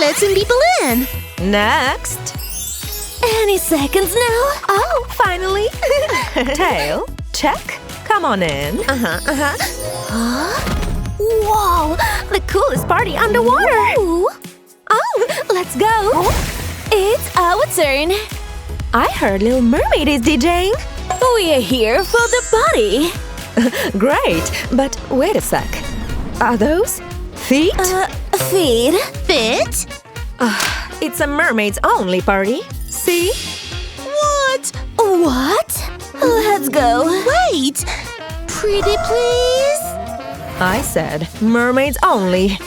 let's send people in. Next. Any seconds now? Oh, finally. Tail, check. Come on in. Whoa, the coolest party underwater. Ooh. Oh, let's go. It's our turn. I heard Little Mermaid is DJing. We're here for the party. Great, but wait a sec. Are those feet? Feed. Fit? It's a mermaids only party. See? What? Let's go. Wait. Pretty please? I said mermaids only.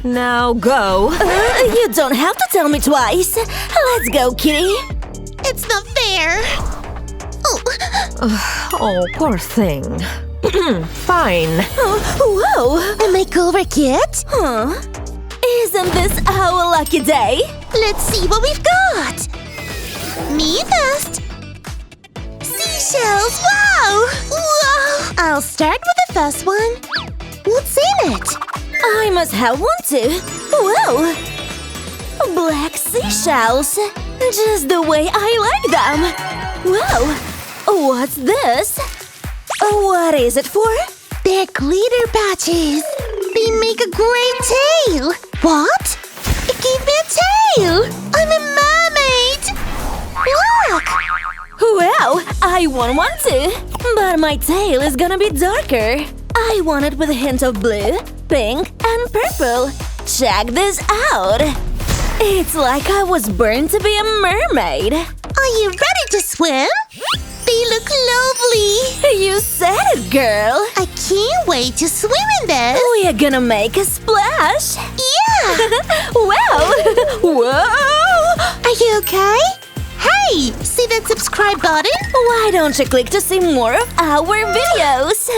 Now go. You don't have to tell me twice. Let's go, kitty. It's not fair. Oh, poor thing. Fine. Whoa. A makeover kit? Huh? Isn't this our lucky day? Let's see what we've got. Me first. Seashells, wow! Whoa! I'll start with the first one. What's in it? I must have one too. Whoa! Black seashells. Just the way I like them. Whoa! What's this? What is it for? They're glitter patches. They make a great tail. What? It gave me a tail. I'm a mermaid. Look! Wow! I want one too. But my tail is gonna be darker. I want it with a hint of blue, pink, and purple. Check this out. It's like I was born to be a mermaid. Are you ready to swim? They look lovely. You said it, girl. I can't wait to swim in this. We're gonna make a splash. Yeah! Wow! Whoa! Are you okay? Hey! See that subscribe button? Why don't you click to see more of our videos?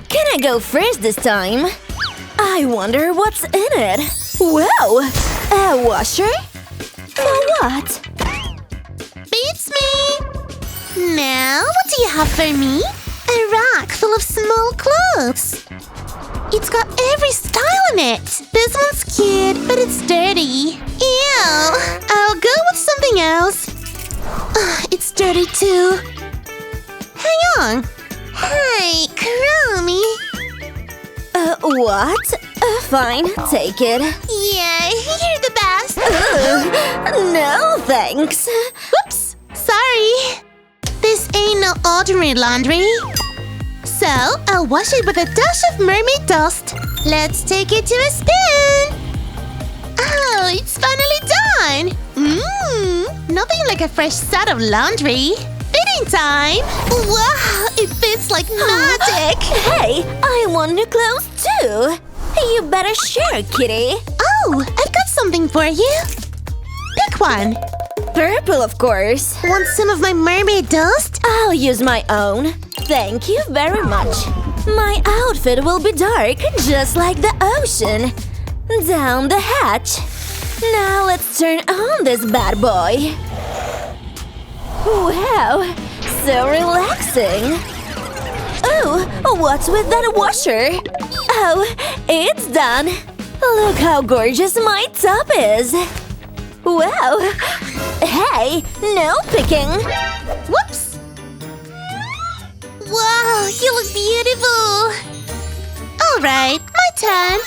Can I go first this time? I wonder what's in it. Wow! A washer? For what? Beats me! Now, what do you have for me? A rack full of small clothes. It's got every style in it. This one's cute, but it's dirty. Ew! I'll go with something else. It's dirty too. Hang on. Hey, Kuromi. What? Fine, take it. Yeah, you're the best. No, thanks. Whoops, sorry. This ain't no ordinary laundry. So, I'll wash it with a dash of mermaid dust. Let's take it to a spin. Oh, it's finally done. Nothing like a fresh set of laundry. Fitting time. Wow, it fits like magic. Hey, I want new clothes too. You better share, kitty. Oh, I've got something for you. Pick one. Purple, of course. Want some of my mermaid dust? I'll use my own. Thank you very much. My outfit will be dark, just like the ocean. Down the hatch. Now let's turn on this bad boy. Wow, so relaxing. Oh, what's with that washer? Oh, it's done. Look how gorgeous my top is. Wow. Hey, no picking. Whoops. Wow, you look beautiful. All right, my turn.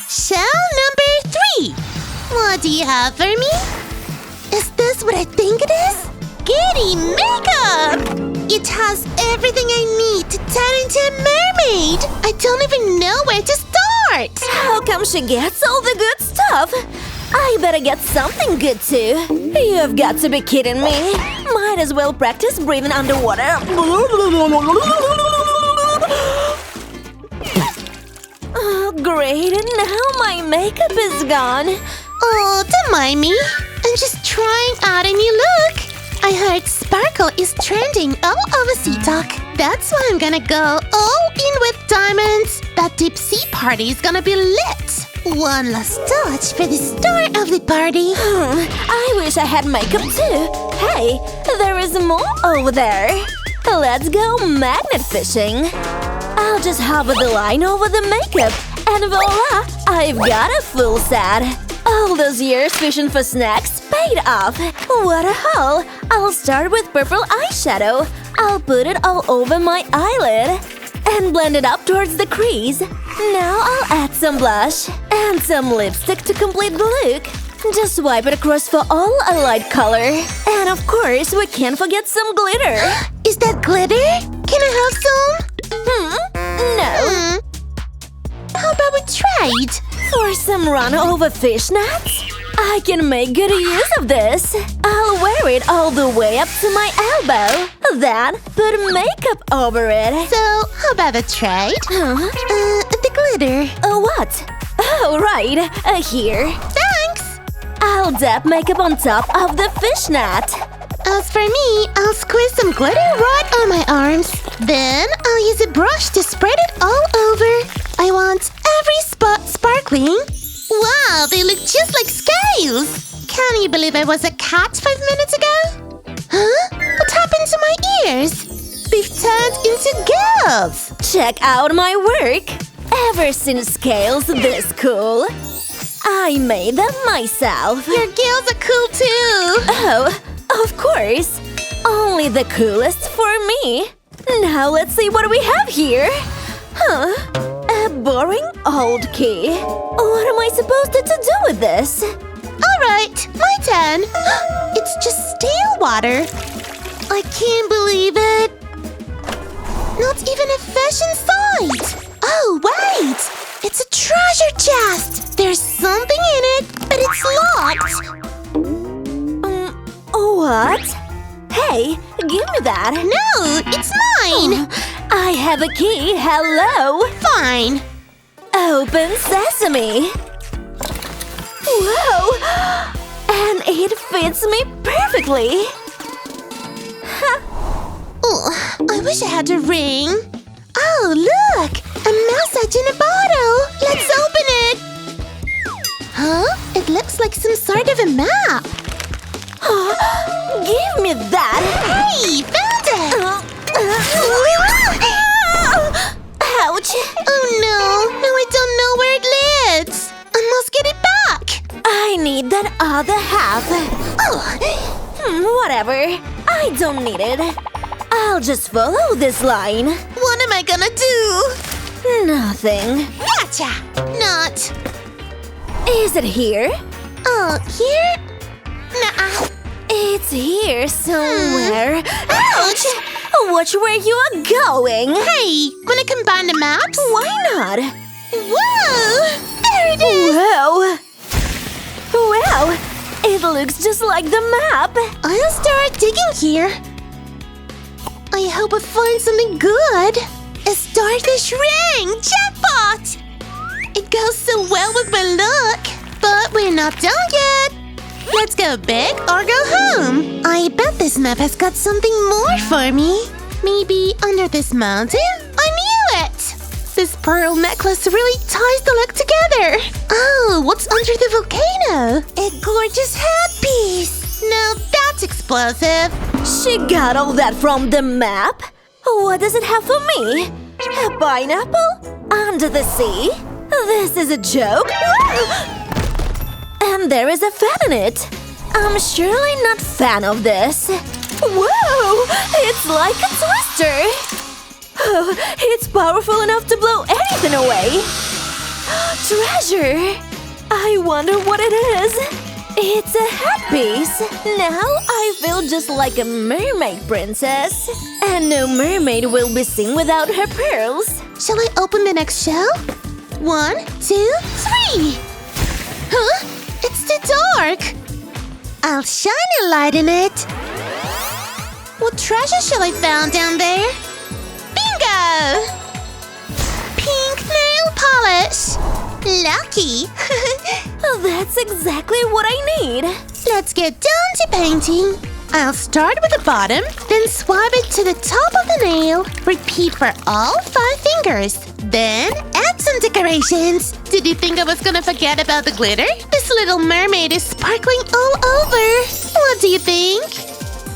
Shell number 3. What do you have for me? Is this what I think it is? Giddy makeup! It has everything I need to turn into a mermaid. I don't even know where to start. How come she gets all the good stuff? I better get something good too. You've got to be kidding me. Might as well practice breathing underwater. Oh, great. Now my makeup is gone. Oh, don't mind me. I'm just trying out a new look. I heard Sparkle is trending all over SeaTalk. That's why I'm gonna go all in with diamonds. That deep sea party is gonna be lit. One last touch for the star of the party. I wish I had makeup too. Hey, there is more over there. Let's go magnet fishing. I'll just hover the line over the makeup, and voila! I've got a full set. All those years fishing for snacks paid off. What a haul! I'll start with purple eyeshadow. I'll put it all over my eyelid and blend it up towards the crease. Now I'll add some blush and some lipstick to complete the look. Just wipe it across for all a light color. And of course, we can't forget some glitter. Is that glitter? Can I have some? No. How about we trade? For some run-over fishnets? I can make good use of this. I'll wear it all the way up to my elbow. Then put makeup over it. So, how about a trade? The glitter. What? Oh, right. Here. Thanks! I'll dab makeup on top of the fishnet. As for me, I'll squeeze some glitter right on my arms. Then I'll use a brush to spread it all over. I want every spot sparkling. Wow, they look just like scales! Can you believe I was a cat 5 minutes ago? Huh? What happened to my ears? They've turned into girls! Check out my work! Ever since scales this cool, I made them myself. Your girls are cool too! Oh, of course! Only the coolest for me! Now let's see what we have here! A boring old key. What am I supposed to do with this? Alright, my turn! It's just still water. I can't believe it! Not even a fashion site! Oh, wait! It's a treasure chest! There's something in it, but it's locked! What? Hey, give me that! No, it's mine! I have a key, hello! Fine! Open sesame! Whoa! And it fits me perfectly! Oh, I wish I had a ring. Oh, look! A message in a bottle! Let's open it! Huh? It looks like some sort of a map. Give me that! Hey, found it! Ouch! Oh no! Now I don't know where it leads! I must get it back! I need that other half. Whatever. I don't need it. I'll just follow this line. What am I gonna do? Nothing. Gotcha! Not. Is it here? Oh, here? Nuh-uh. It's here somewhere. Ouch! Watch where you are going. Hey, wanna combine the maps? Why not? Whoa! There it is! Whoa! Wow! It looks just like the map. I'll start digging here. I hope I find something good. A starfish ring! Jackpot! It goes so well with my look. But we're not done yet. Let's go big or go home. I bet this map has got something more for me. Maybe under this mountain? I knew it! This pearl necklace really ties the look together. Oh, what's under the volcano? A gorgeous headpiece. Now that's explosive. She got all that from the map? What does it have for me? A pineapple? Under the sea? This is a joke? And there is a fan in it. I'm surely not fan of this. Whoa! It's like a twister! Oh, it's powerful enough to blow anything away! Treasure! I wonder what it is. It's a headpiece. Now I feel just like a mermaid princess. And no mermaid will be seen without her pearls. Shall I open the next shell? 1, 2, 3! Huh? It's too dark! I'll shine a light in it. What treasure shall I find down there? Bingo! Pink nail polish! Lucky! That's exactly what I need. Let's get down to painting. I'll start with the bottom, then swipe it to the top of the nail. Repeat for all 5 fingers. Then add some decorations. Did you think I was gonna forget about the glitter? This little mermaid is sparkling all over. What do you think?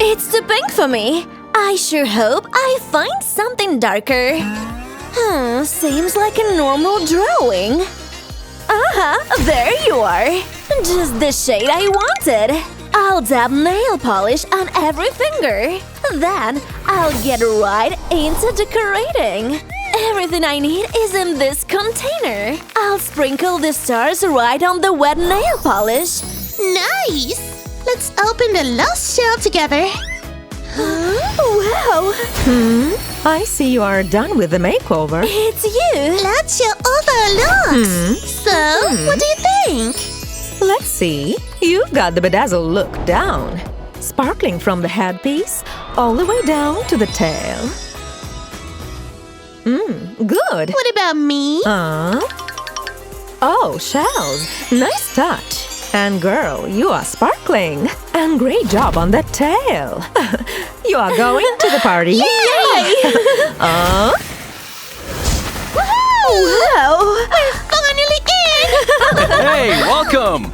It's too pink for me. I sure hope I find something darker. Seems like a normal drawing. There you are. Just the shade I wanted. I'll dab nail polish on every finger. Then I'll get right into decorating. Everything I need is in this container. I'll sprinkle the stars right on the wet nail polish. Nice! Let's open the last shell together. Wow! I see you are done with the makeover. It's you! Let's show overlooks. So, what do you think? Let's see. You've got the bedazzled look down. Sparkling from the headpiece all the way down to the tail. Good. What about me? Oh, shells. Nice touch. And girl, you are sparkling. And great job on that tail. You are going to the party. Yay! Wow! We're finally in! Hey, welcome!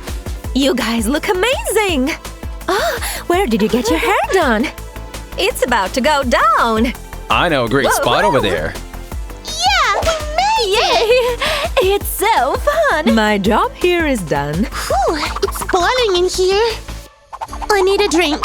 You guys look amazing. Where did you get your hair done? It's about to go down. I know a great spot over there. Yeah, we made it! It's so fun! My job here is done. Whew, it's boiling in here. I need a drink.